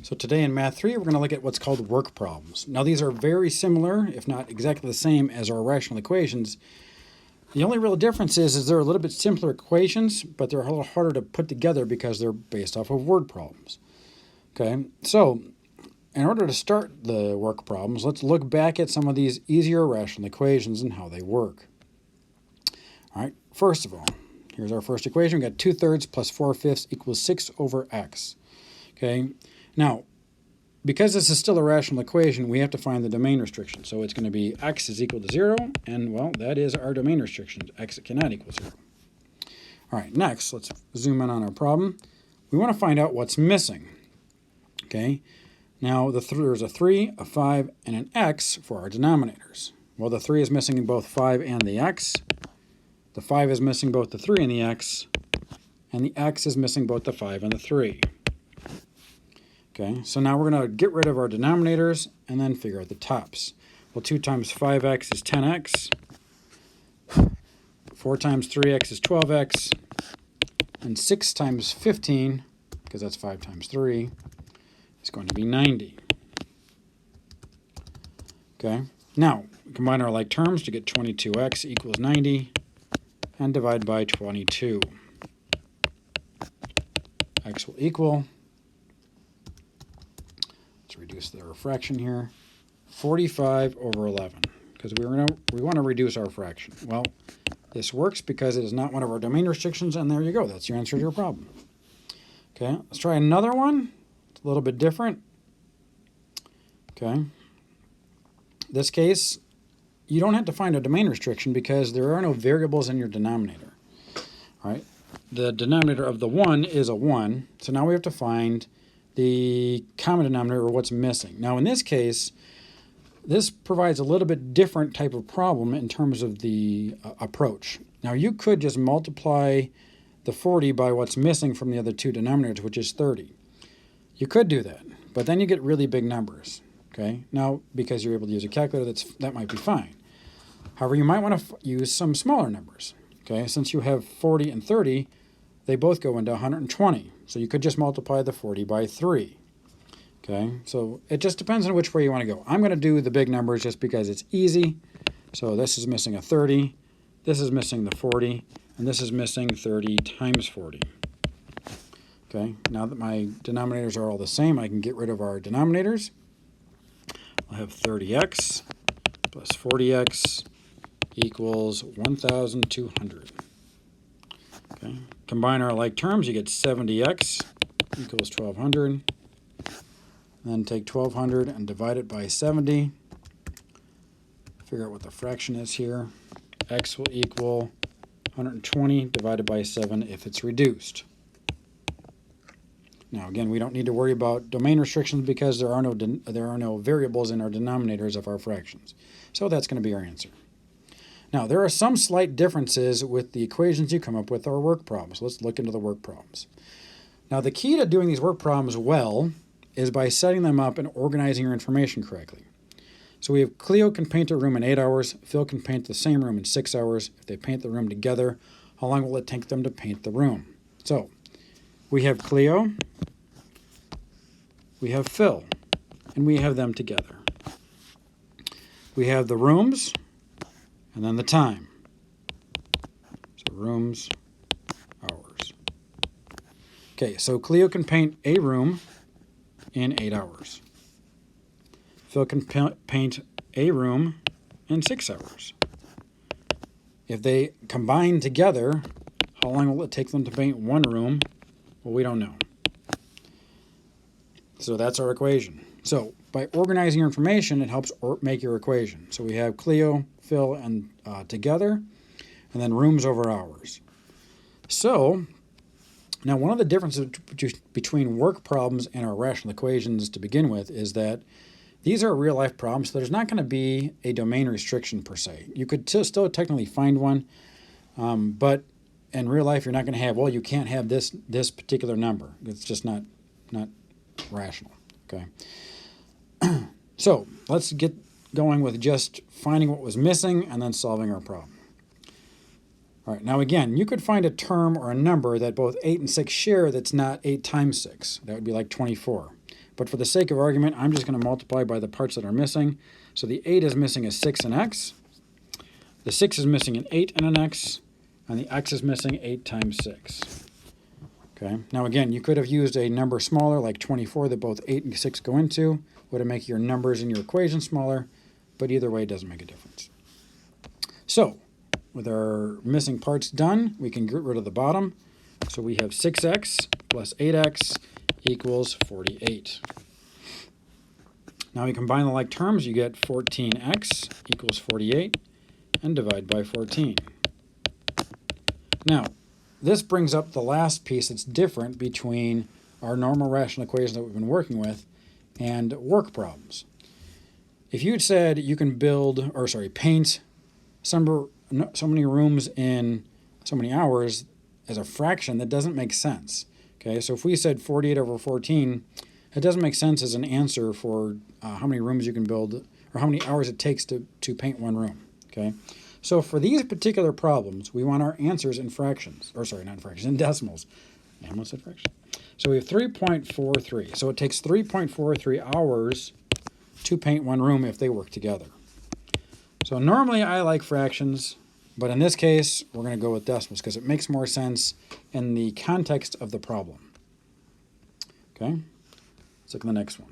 So today in Math 3, we're going to look at what's called work problems. Now these are very similar, if not exactly the same, as our rational equations. The only real difference is they're a little bit simpler equations, but they're a little harder to put together because they're based off of word problems. Okay, so in order to start the work problems, let's look back at some of these easier rational equations and how they work. All right, first of all, here's our first equation. We've got 2/3 plus 4/5 equals 6 over x. Okay, now, because this is still a rational equation, we have to find the domain restriction. So it's going to be x is equal to 0, and, well, that is our domain restriction. X cannot equal 0. All right, next, let's zoom in on our problem. We want to find out what's missing. Okay, now there's a 3, a 5, and an x for our denominators. Well, the 3 is missing in both 5 and the x. The 5 is missing both the 3 and the x. And the x is missing both the 5 and the 3. Okay, so now we're going to get rid of our denominators and then figure out the tops. Well, 2 times 5x is 10x. 4 times 3x is 12x. And 6 times 15, because that's 5 times 3, is going to be 90. Okay, now combine our like terms to get 22x equals 90 and divide by 22. X will equal, let's reduce the fraction here, 45 over 11, because we want to reduce our fraction. Well, this works because it is not one of our domain restrictions, and there you go. That's your answer to your problem. Okay, let's try another one. It's a little bit different. Okay. This case, you don't have to find a domain restriction because there are no variables in your denominator. All right. The denominator of the 1 is a 1, so now we have to find the common denominator, or what's missing. Now in this case, this provides a little bit different type of problem in terms of the approach. Now you could just multiply the 40 by what's missing from the other two denominators, which is 30. You could do that, but then you get really big numbers. Okay, now because you're able to use a calculator, that might be fine. However, you might want to use some smaller numbers. Okay, since you have 40 and 30, they both go into 120. So you could just multiply the 40 by 3. Okay, so it just depends on which way you want to go. I'm going to do the big numbers just because it's easy. So this is missing a 30, this is missing the 40, and this is missing 30 times 40. Okay, now that my denominators are all the same, I can get rid of our denominators. I'll have 30x plus 40x equals 1,200. Okay. Combine our like terms, you get 70x equals 1,200. Then take 1,200 and divide it by 70. Figure out what the fraction is here. X will equal 120 divided by 7 if it's reduced. Now again, we don't need to worry about domain restrictions because there are no variables in our denominators of our fractions. So that's going to be our answer. Now there are some slight differences with the equations you come up with our work problems. Let's look into the work problems. Now the key to doing these work problems well is by setting them up and organizing your information correctly. So we have Cleo can paint a room in 8 hours, Phil can paint the same room in 6 hours. If they paint the room together, how long will it take them to paint the room? So we have Cleo, we have Phil, and we have them together. We have the rooms, and then the time. So rooms, hours. Okay, so Cleo can paint a room in 8 hours. Phil can paint a room in 6 hours. If they combine together, how long will it take them to paint one room? Well, we don't know. So that's our equation. So by organizing your information, it helps make your equation. So we have Cleo, Phil, and together, and then rooms over hours. So now one of the differences between work problems and our rational equations to begin with is that these are real-life problems, so there's not going to be a domain restriction per se. You could still technically find one, but in real life you're not going to have, well, you can't have this particular number. It's just not rational. Okay. So let's get going with just finding what was missing and then solving our problem. All right, now again, you could find a term or a number that both 8 and 6 share that's not 8 times 6. That would be like 24. But for the sake of argument, I'm just going to multiply by the parts that are missing. So the 8 is missing a 6 and x. The 6 is missing an 8 and an x. And the x is missing 8 times 6. Okay. Now again, you could have used a number smaller, like 24, that both 8 and 6 go into. Would it make your numbers in your equation smaller? But either way, it doesn't make a difference. So, with our missing parts done, we can get rid of the bottom. So we have 6x plus 8x equals 48. Now we combine the like terms, you get 14x equals 48, and divide by 14. Now, this brings up the last piece that's different between our normal rational equations that we've been working with and work problems. If you had said you can paint so many rooms in so many hours as a fraction, that doesn't make sense. Okay, so if we said 48 over 14, it doesn't make sense as an answer for how many rooms you can build or how many hours it takes to paint one room. Okay, so for these particular problems, we want our answers in fractions, in decimals. I almost said fraction. So we have 3.43. So it takes 3.43 hours to paint one room if they work together. So normally I like fractions, but in this case, we're going to go with decimals because it makes more sense in the context of the problem. Okay, let's look at the next one.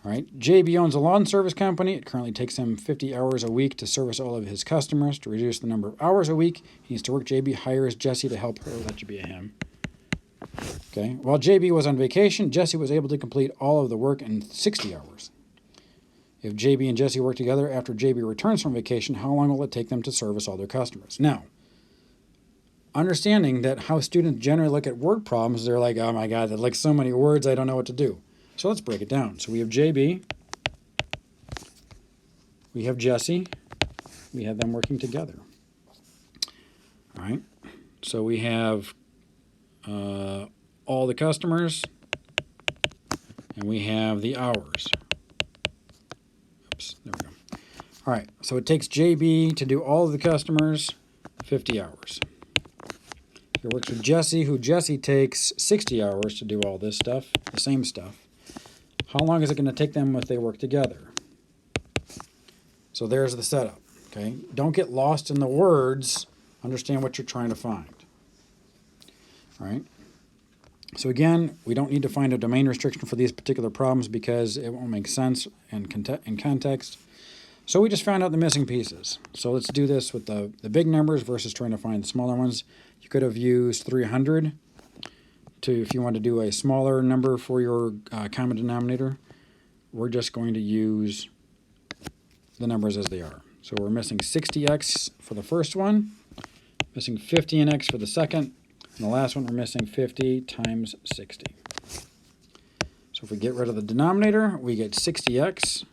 All right, JB owns a lawn service company. It currently takes him 50 hours a week to service all of his customers. To reduce the number of hours a week he needs to work, JB hires Jesse to help her. That should be a him. Okay, while JB was on vacation, Jesse was able to complete all of the work in 60 hours. If JB and Jesse work together after JB returns from vacation, how long will it take them to service all their customers? Now, understanding that how students generally look at word problems, they're like, oh my God, that like so many words, I don't know what to do. So let's break it down. So we have JB, we have Jesse, we have them working together. All right, so we have all the customers, and we have the hours. Oops, there we go. All right, so it takes JB to do all of the customers, 50 hours. He works with Jesse, who Jesse takes 60 hours to do all this stuff, the same stuff. How long is it going to take them if they work together? So there's the setup, okay? Don't get lost in the words. Understand what you're trying to find. All right? So again, we don't need to find a domain restriction for these particular problems because it won't make sense in context. So we just found out the missing pieces. So let's do this with the big numbers versus trying to find the smaller ones. You could have used 300 if you want to do a smaller number for your common denominator. We're just going to use the numbers as they are. So we're missing 60x for the first one, missing 50 in x for the second, and the last one we're missing 50 times 60. So if we get rid of the denominator, we get 60x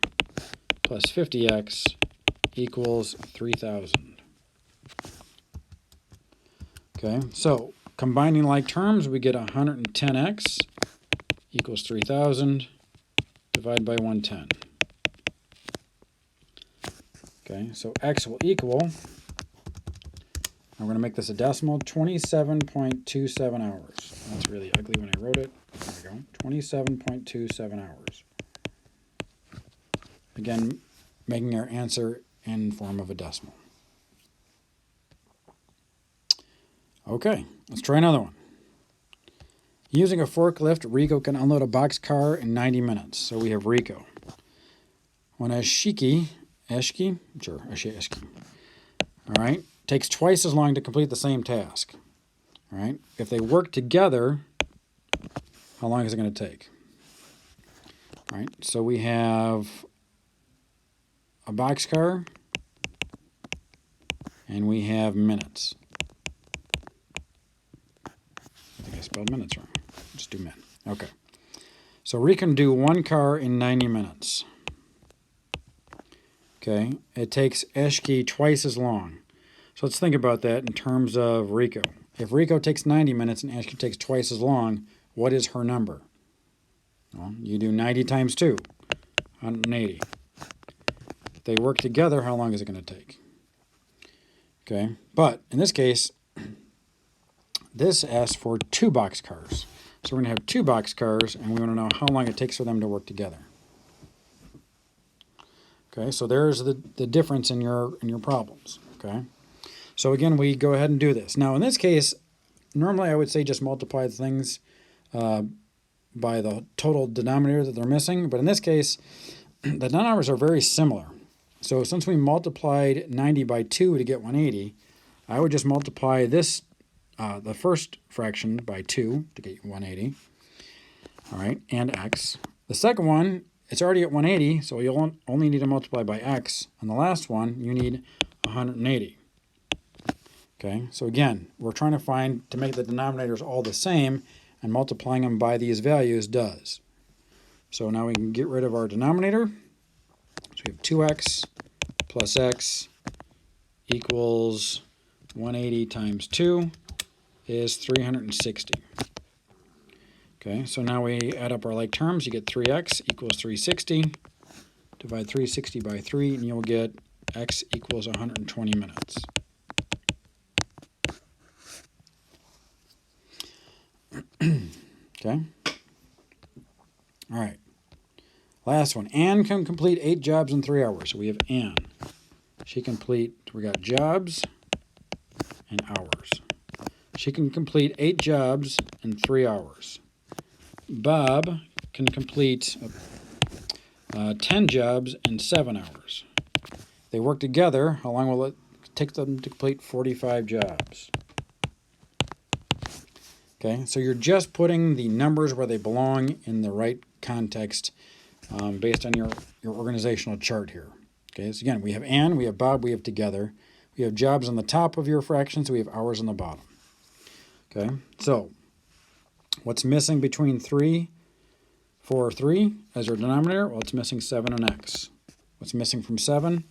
plus 50x equals 3,000. Okay, so combining like terms, we get 110x equals 3,000, divide by 110. Okay, so x will equal, I'm going to make this a decimal, 27.27 hours. That's really ugly when I wrote it. There we go, 27.27 hours. Again, making our answer in form of a decimal. Okay, let's try another one. Using a forklift, Rico can unload a boxcar in 90 minutes. So we have Rico. When Ashiki, all right, takes twice as long to complete the same task. All right, if they work together, how long is it going to take? All right, so we have a boxcar, and we have minutes. I think I spelled minutes wrong. Just do min. Okay. So we can do one car in 90 minutes. Okay. It takes Eshki twice as long. So let's think about that in terms of Rico. If Rico takes 90 minutes and Eshki takes twice as long, what is her number? Well, you do 90 times 2, 180. If they work together, how long is it going to take? Okay. But in this case, this asks for 2 boxcars. So we're going to have 2 boxcars, and we want to know how long it takes for them to work together. Okay, so there's the difference in your problems. Okay, so again, we go ahead and do this. Now in this case, normally I would say just multiply things by the total denominator that they're missing, but in this case, the numbers are very similar. So since we multiplied 90 by 2 to get 180, I would just multiply this, the first fraction, by 2 to get 180. All right, and x. The second one, it's already at 180, so you'll only need to multiply by x. And the last one, you need 180. Okay, so again, we're trying to find, to make the denominators all the same, and multiplying them by these values does. So now we can get rid of our denominator. So we have 2x plus x equals 180 times 2 is 360. Okay, so now we add up our like terms. You get 3x equals 360. Divide 360 by 3, and you'll get x equals 120 minutes. Okay. All right. Last one. Anne can complete 8 jobs in 3 hours. So we have Anne. We got jobs and hours. She can complete 8 jobs in 3 hours. Bob can complete 10 jobs in 7 hours. They work together. How long will it take them to complete 45 jobs? Okay, so you're just putting the numbers where they belong in the right context based on your organizational chart here. Okay, so again, we have Anne, we have Bob, we have together. We have jobs on the top of your fraction, so we have hours on the bottom. Okay, so what's missing between 3, 4, 3 as your denominator? Well, it's missing 7 and x. What's missing from 7?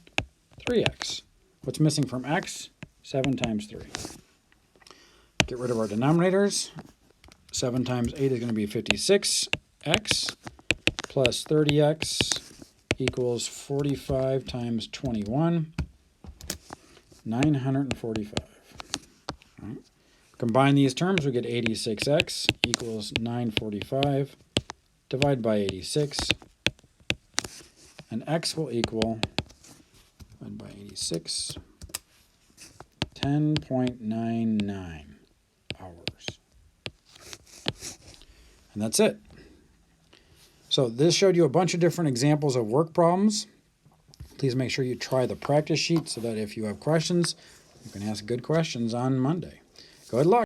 3x. What's missing from x? 7 times 3. Get rid of our denominators. 7 times 8 is going to be 56x plus 30x equals 45 times 21, 945. All right. Combine these terms, we get 86x equals 945. Divide by 86, and x will equal, divided by 86, 10.99 hours. And that's it. So this showed you a bunch of different examples of work problems. Please make sure you try the practice sheet so that if you have questions, you can ask good questions on Monday. Good luck.